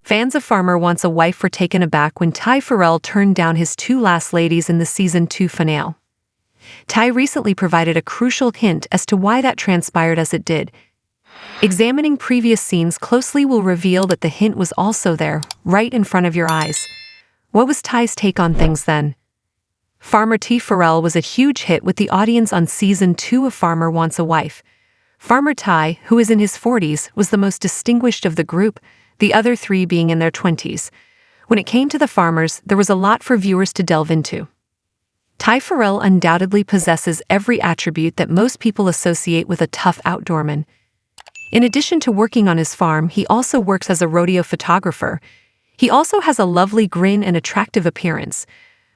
Fans of Farmer Wants a Wife were taken aback when Ty Farrell turned down his two last ladies in the Season 2 finale. Ty recently provided a crucial hint as to why that transpired as it did. Examining previous scenes closely will reveal that the hint was also there, right in front of your eyes. What was Ty's take on things then? Farmer T. Farrell was a huge hit with the audience on Season 2 of Farmer Wants a Wife. Farmer Ty, who is in his 40s, was the most distinguished of the group, the other three being in their 20s. When it came to the farmers, there was a lot for viewers to delve into. Ty Farrell undoubtedly possesses every attribute that most people associate with a tough outdoorman. In addition to working on his farm, he also works as a rodeo photographer. He also has a lovely grin and attractive appearance.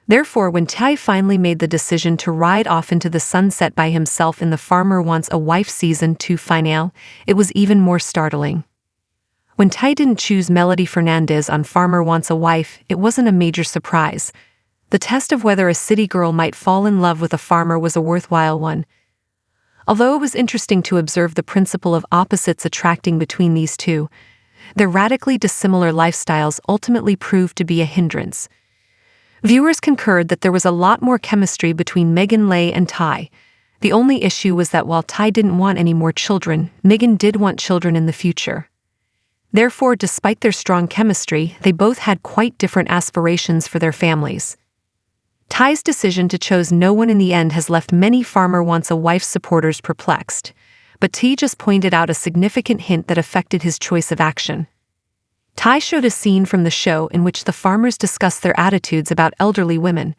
Therefore, when Ty finally made the decision to ride off into the sunset by himself in the Farmer Wants a Wife Season 2 finale, it was even more startling. When Ty didn't choose Melody Fernandez on Farmer Wants a Wife, it wasn't a major surprise. The test of whether a city girl might fall in love with a farmer was a worthwhile one. Although it was interesting to observe the principle of opposites attracting between these two, their radically dissimilar lifestyles ultimately proved to be a hindrance. Viewers concurred that there was a lot more chemistry between Megan Leigh and Ty. The only issue was that while Ty didn't want any more children, Megan did want children in the future. Therefore, despite their strong chemistry, they both had quite different aspirations for their families. Ty's decision to choose no one in the end has left many Farmer Wants a Wife supporters perplexed, but T just pointed out a significant hint that affected his choice of action. Ty showed a scene from the show in which the farmers discuss their attitudes about elderly women.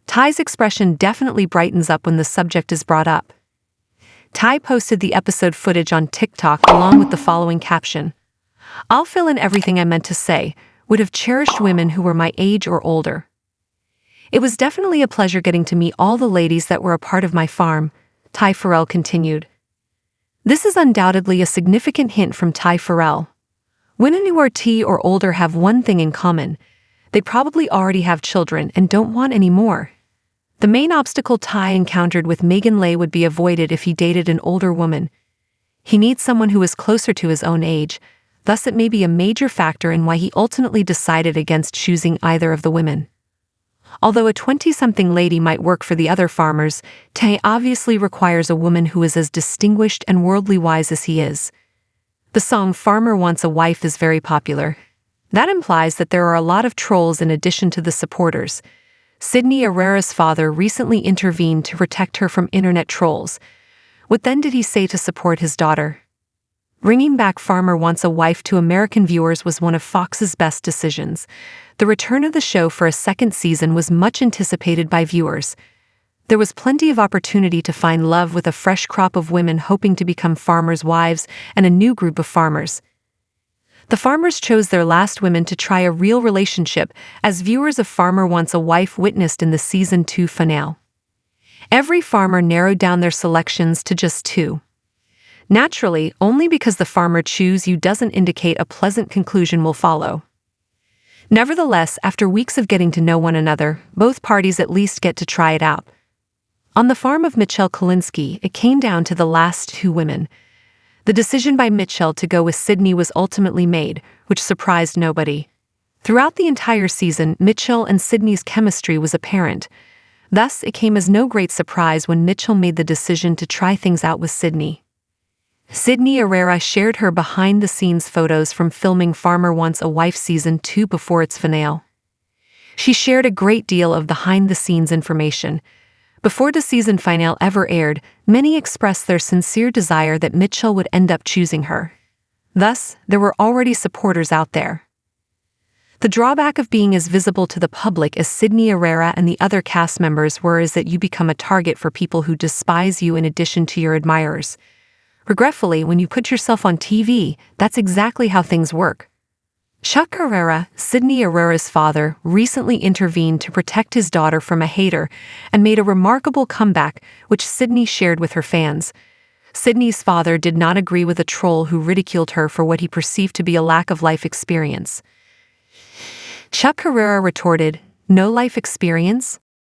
Ty's expression definitely brightens up when the subject is brought up. Ty posted the episode footage on TikTok along with the following caption: "I'll fill in everything I meant to say, would have cherished women who were my age or older. It was definitely a pleasure getting to meet all the ladies that were a part of my farm," Ty Farrell continued. This is undoubtedly a significant hint from Ty Farrell. Women who are T or older have one thing in common: they probably already have children and don't want any more. The main obstacle Ty encountered with Megan Leigh would be avoided if he dated an older woman. He needs someone who is closer to his own age. Thus, it may be a major factor in why he ultimately decided against choosing either of the women. Although a 20-something lady might work for the other farmers, Ty obviously requires a woman who is as distinguished and worldly wise as he is. The song Farmer Wants a Wife is very popular. That implies that there are a lot of trolls in addition to the supporters. Sydney Errera's father recently intervened to protect her from internet trolls. What then did he say to support his daughter? Bringing back Farmer Wants a Wife to American viewers was one of Fox's best decisions. The return of the show for a second season was much anticipated by viewers. There was plenty of opportunity to find love with a fresh crop of women hoping to become farmers' wives and a new group of farmers. The farmers chose their last women to try a real relationship, as viewers of Farmer Wants a Wife witnessed in the Season 2 finale. Every farmer narrowed down their selections to just two. Naturally, only because the farmer chose you doesn't indicate a pleasant conclusion will follow. Nevertheless, after weeks of getting to know one another, both parties at least get to try it out. On the farm of Michelle Kolinsky, it came down to the last two women. The decision by Michelle to go with Sydney was ultimately made, which surprised nobody. Throughout the entire season, Michelle and Sydney's chemistry was apparent. Thus, it came as no great surprise when Michelle made the decision to try things out with Sydney. Sydney Errera shared her behind-the-scenes photos from filming Farmer Wants a Wife Season 2 before its finale. She shared a great deal of behind-the-scenes information. Before the season finale ever aired, many expressed their sincere desire that Michelle would end up choosing her. Thus, there were already supporters out there. The drawback of being as visible to the public as Sydney Errera and the other cast members were is that you become a target for people who despise you in addition to your admirers. Regretfully, when you put yourself on TV, that's exactly how things work. Chuck Errera, Sydney Errera's father, recently intervened to protect his daughter from a hater and made a remarkable comeback, which Sydney shared with her fans. Sydney's father did not agree with a troll who ridiculed her for what he perceived to be a lack of life experience. Chuck Errera retorted, "No life experience?